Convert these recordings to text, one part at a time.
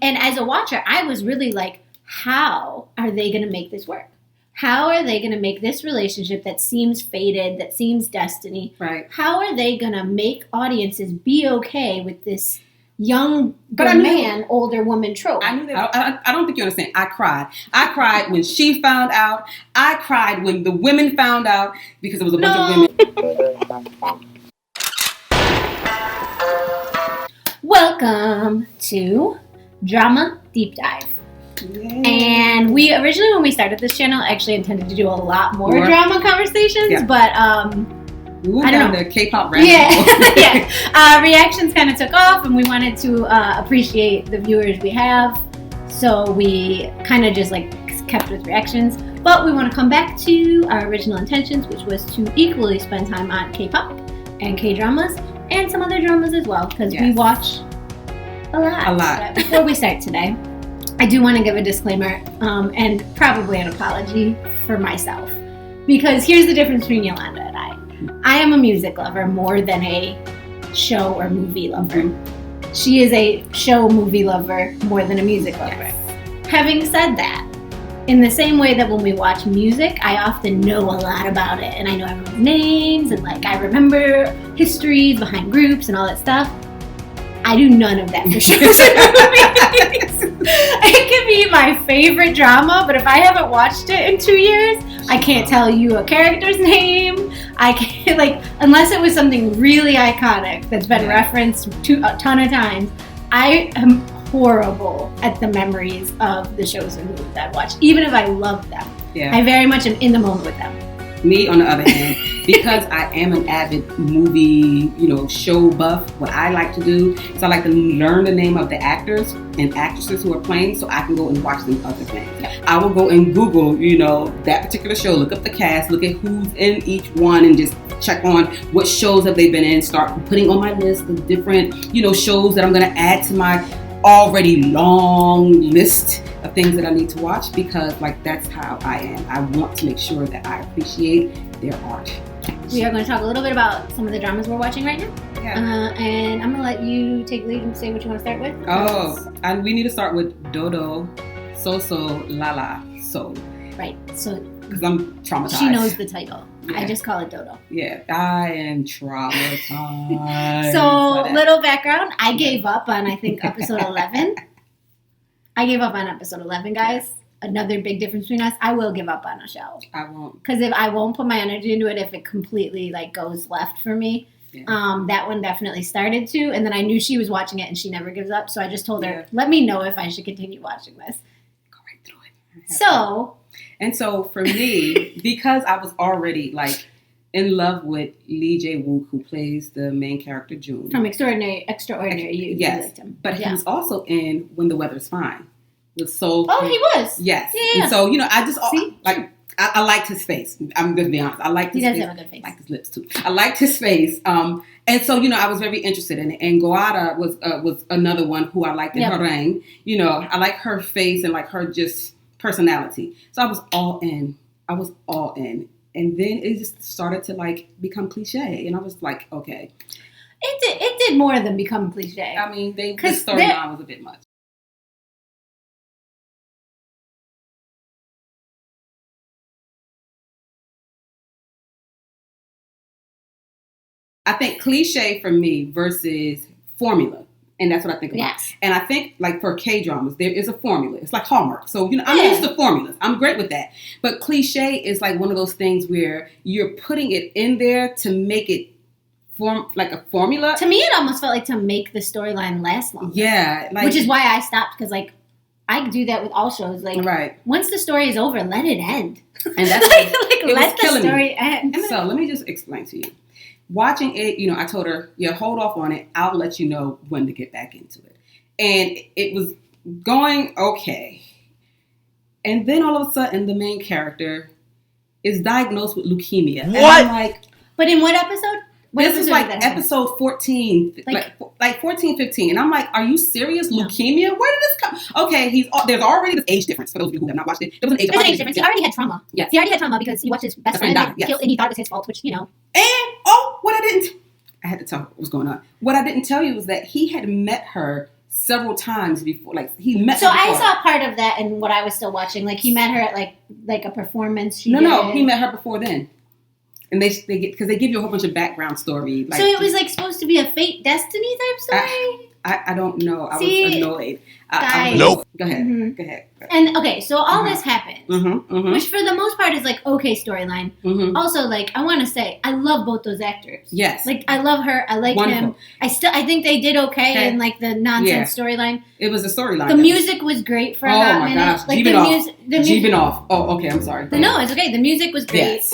And as a watcher, I was really like, how are they going to make this work? How are they going to make this relationship that seems fated, that seems destiny? Right. How are they going to make audiences be okay with this young man, older woman trope? I knew that. I don't think you understand. I cried. I cried when she found out. I cried when the women found out because it was a bunch of women. Welcome to Drama Deep Dive. Yay. And we originally, when we started this channel, actually intended to do a lot more drama conversations, but we I don't know. The K-pop rabbit yeah. Reactions kind of took off, and we wanted to appreciate the viewers we have, so we kind of just like kept with reactions. But we want to come back to our original intentions, which was to equally spend time on K-pop and K-dramas and some other dramas as well, because we watch a lot. But before we start today, I do want to give a disclaimer and probably an apology for myself, because here's the difference between Yolanda and I. I am a music lover more than a show or movie lover. She is a show movie lover more than a music lover. Having said that, in the same way that when we watch music, I often know a lot about it, and I know everyone's names, and like I remember histories behind groups and all that stuff. I do none of that for shows and movies. It can be my favorite drama, but if I haven't watched it in 2 years, I can't tell you a character's name. I can't, unless it was something really iconic that's been referenced a ton of times. I am horrible at the memories of the shows and movies I've watched, even if I love them. Yeah. I very much am in the moment with them. Me, on the other hand, because I am an avid movie, show buff, what I like to do is I like to learn the name of the actors and actresses who are playing so I can go and watch them other things. I will go and Google, that particular show, look up the cast, look at who's in each one, and just check on what shows have they been in, start putting on my list the different, shows that I'm going to add to my already long list of things that I need to watch, because that's how I am. I want to make sure that I appreciate their art. We are going to talk a little bit about some of the dramas we're watching right now. Yeah. And I'm going to let you take lead and say what you want to start with. And we need to start with Dodo, So, Lala, So. Right. So. Because I'm traumatized. She knows the title. Yeah. I just call it Dodo. Yeah, I am traumatized. So, little background. I gave up on, I think, episode 11. I gave up on episode 11, guys. Yeah. Another big difference between us. I will give up on a show. I won't. Because if I won't put my energy into it, if it completely goes left for me. Yeah. That one definitely started to. And then I knew she was watching it and she never gives up. So I just told her, let me know if I should continue watching this. Go right through it. And so for me, because I was already in love with Lee Jae-wook, who plays the main character June from Extraordinary You. Yes, liked him. But he was also in When the Weather's Fine with Soul. Oh, he was. Yes. Yeah. And so I just I liked his face. I'm gonna be honest. I liked his face. He does have a good face. I liked his lips too. I liked his face. And so I was very interested in it. And Goada was another one who I liked in her reign. I like her face and her just personality. So I was all in. And then it just started to become cliche. And I was like, okay. It did more than become cliche. I mean, the storyline was a bit much. I think cliche for me versus formula. And that's what I think about. Yes. And I think for K-dramas, there is a formula. It's like Hallmark. So, I'm used to formulas. I'm great with that. But cliche is one of those things where you're putting it in there to make it form a formula. To me, it almost felt like to make the storyline last longer. Yeah. Which is why I stopped, because I do that with all shows. Once the story is over, let it end. And that's let the story end. So let me just explain to you. Watching it, I told her, hold off on it. I'll let you know when to get back into it. And it was going okay. And then all of a sudden, the main character is diagnosed with leukemia. What? And I'm but in what episode? This is episode 14, 14, 15. And I'm like, are you serious? No. Leukemia? Where did this come? Okay, there's already this age difference. For those of you who have not watched it, there was an age difference. He already had trauma. Yes. He already had trauma because he watched his best friend get killed, and he thought it was his fault, which, And, I had to tell her what was going on. What I didn't tell you was that he had met her several times before. Like he met. So her before. I saw part of that in what I was still watching. Like he met her at like a performance. No, he met her before then. And they get because they give you a whole bunch of background story. Like, so it was like supposed to be a fate destiny type story. I don't know. I was annoyed. Nope. Go ahead. Mm-hmm. Go ahead. And okay, so all this happens, Mm-hmm. which for the most part is like okay storyline. Mm-hmm. Also, like I want to say, I love both those actors. Yes. Like I love her. I like him. I think they did okay in like the nonsense storyline. It was a storyline. The music was great for a hot minute. Gosh. Like the music off. Oh, okay. I'm sorry. No, it's okay. The music was great. Yes.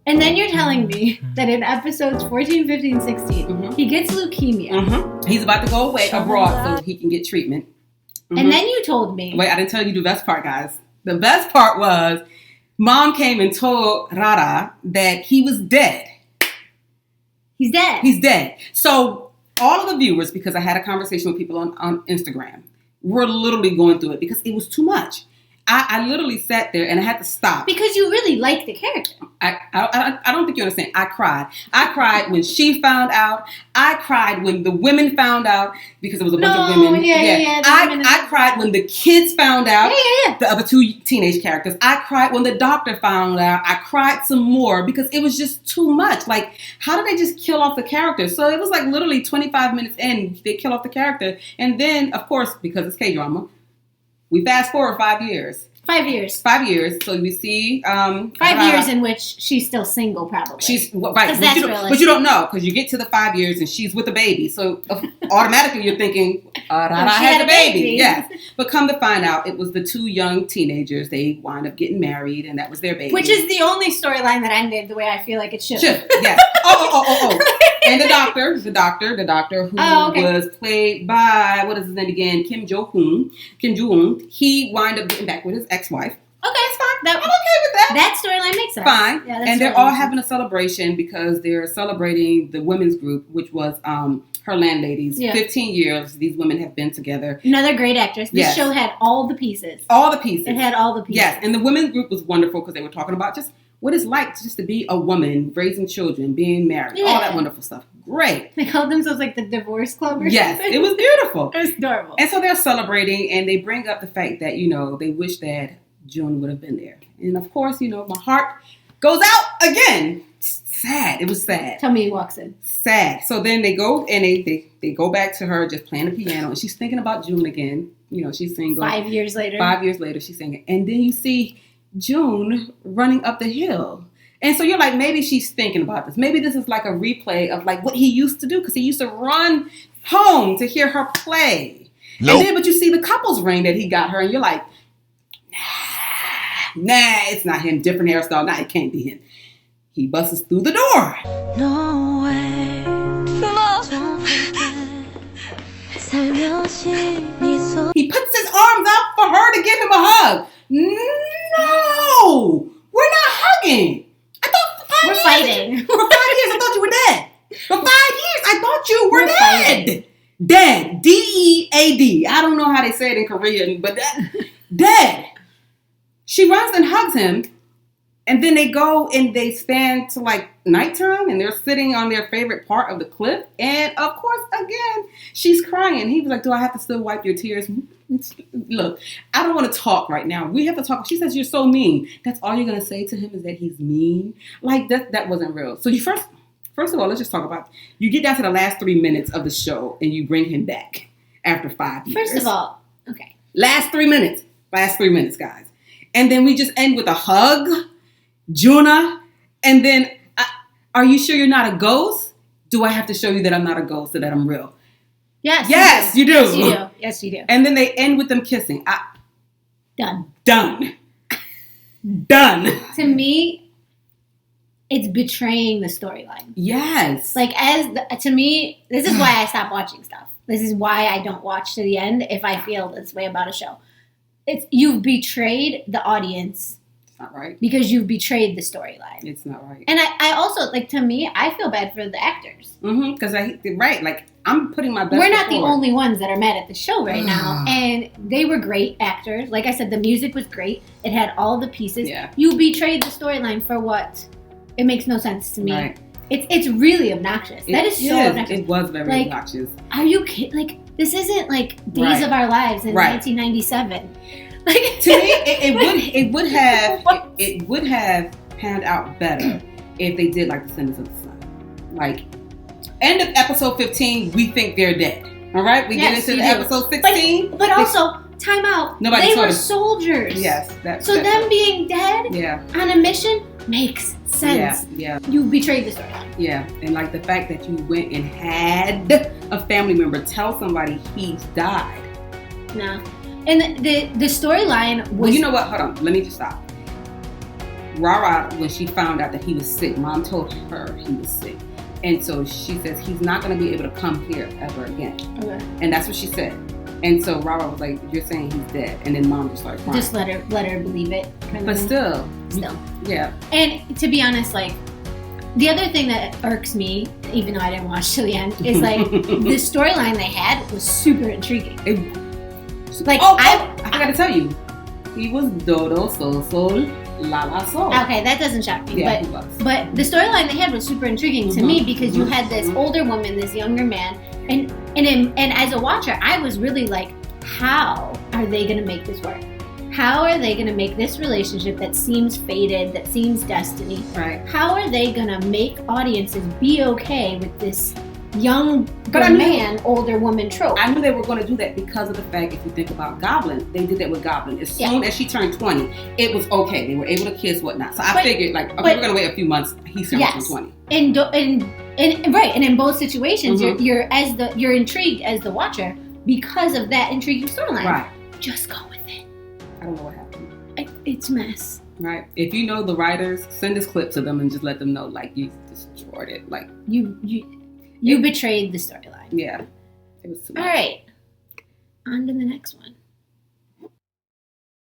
And then you're telling me that in episodes 14, 15, 16, he gets leukemia. Mm-hmm. He's about to go away abroad so he can get treatment. Mm-hmm. And then you told me. Wait, I didn't tell you the best part, guys. The best part was Mom came and told Rara that he was dead. He's dead. He's dead. So all of the viewers, because I had a conversation with people on Instagram, were literally going through it because it was too much. I literally sat there and I had to stop. Because you really like the character. I don't think you understand. I cried. I cried when she found out. I cried when the women found out because it was a bunch of women. Yeah. I cried when the kids found out. Yeah. The other two teenage characters. I cried when the doctor found out. I cried some more because it was just too much. Like, how did they just kill off the character? So it was like literally 25 minutes in, they kill off the character. And then, of course, because it's K-drama, we fast forward 5 years. 5 years. 5 years. So we see 5 years in which she's still single, probably. She's right, but you don't know because you get to the 5 years and she's with a baby. So automatically you're thinking, Rara had a baby. Yes, but come to find out, it was the two young teenagers. They wind up getting married, and that was their baby. Which is the only storyline that ended the way I feel like it should. Yes. Oh. And the doctor who was played by, what is his name again? Kim Jo-hoon. He wind up getting back with his ex-wife. Okay, it's fine. I'm okay with that. That storyline makes sense. Fine. Yeah, and they're all having a celebration because they're celebrating the women's group, which was her landladies. Yeah. 15 years these women have been together. Another great actress. This show had all the pieces. All the pieces. It had all the pieces. Yes, and the women's group was wonderful because they were talking about just what it's like just to be a woman, raising children, being married, all that wonderful stuff. Great. They called themselves like the divorce club or something. It was beautiful. It was adorable. And so they're celebrating, and they bring up the fact that, they wish that June would have been there. And of course, my heart goes out again. Sad. It was sad. Tell me he walks in. Sad. So then they go and they go back to her just playing the piano, and she's thinking about June again. She's single. 5 years later. 5 years later, she's singing. And then you see June running up the hill. And so you're like, maybe she's thinking about this. Maybe this is like a replay of like what he used to do because he used to run home to hear her play. Nope. And then, but you see the couple's ring that he got her, and you're like, nah, it's not him. Different hairstyle. Nah, it can't be him. He busts through the door. No way. He puts his arms out for her to give him a hug. No, we're not hugging. I thought we're fighting. For 5 years, I thought you were dead. For 5 years, I thought you were dead. Fighting. Dead. D-E-A-D. I don't know how they say it in Korean, but dead. She runs and hugs him, and then they go and they span to like nighttime, and they're sitting on their favorite part of the cliff. And of course, again, she's crying. He was like, do I have to still wipe your tears? Look, I don't want to talk right now. We have to talk. She says, you're so mean. That's all you're going to say to him is that he's mean? Like, that wasn't real. So you first of all, let's just talk about, you get down to the last 3 minutes of the show, and you bring him back after 5 years. First of all, okay. Last 3 minutes, guys. And then we just end with a hug, Juna, and then, are you sure you're not a ghost? Do I have to show you that I'm not a ghost, so that I'm real? Yes, you do. Yes, you do. And then they end with them kissing. Done. To me, it's betraying the storyline. Yes. Like, to me, this is why I stop watching stuff. This is why I don't watch to the end if I feel this way about a show. You've betrayed the audience. It's not right. Because you've betrayed the storyline. It's not right. And I also, like, to me, I feel bad for the actors. Mm-hmm. Because I'm putting my best We're not forward. the only ones that are mad at the show right now. And they were great actors. Like I said, the music was great. It had all the pieces. Yeah. You betrayed the storyline for what? It makes no sense to me. Right. It's really obnoxious. That is so obnoxious. It was very obnoxious. Are you kidding? Like, this isn't like Days of Our Lives in 1997. Like, to me, it would have panned out better if they did like Descendants of the Sun. Like, end of episode 15, we think they're dead. All right, we get into episode 16, but also time out. They were soldiers. Yes, them being dead on a mission makes sense. Yeah. You betrayed the storyline. Yeah, and like the fact that you went and had a family member tell somebody he's died. No. And the storyline was... Well, you know what? Hold on. Let me just stop. Rara, when she found out that he was sick, Mom told her he was sick. And so she says he's not going to be able to come here ever again. Okay. And that's what she said. And so Rara was like, you're saying he's dead. And then Mom just started crying. Just let her believe it. But still. Yeah. And to be honest, like, the other thing that irks me, even though I didn't watch till the end, is like the storyline they had was super intriguing. I gotta tell you, he was Dodo So La La Soul. Okay, that doesn't shock me. Yeah, but the storyline they had was super intriguing to me because you had this older woman, this younger man, and as a watcher, I was really like, how are they gonna make this work? How are they going to make this relationship that seems fated, that seems destiny? Right. How are they going to make audiences be okay with this young man, older woman trope? I knew they were going to do that because of the fact, if you think about Goblin, they did that with Goblin. As soon as she turned 20, it was okay. They were able to kiss, whatnot. So I figured, like, okay, we're going to wait a few months. He's turning 20. And in both situations, you're intrigued as the watcher because of that intriguing storyline. Right. Just go with it. I don't know what happened. It's a mess. Right. If you know the writers, send this clip to them and just let them know, like, you destroyed it. Like, you betrayed the storyline. Yeah. It was too much. All right. On to the next one.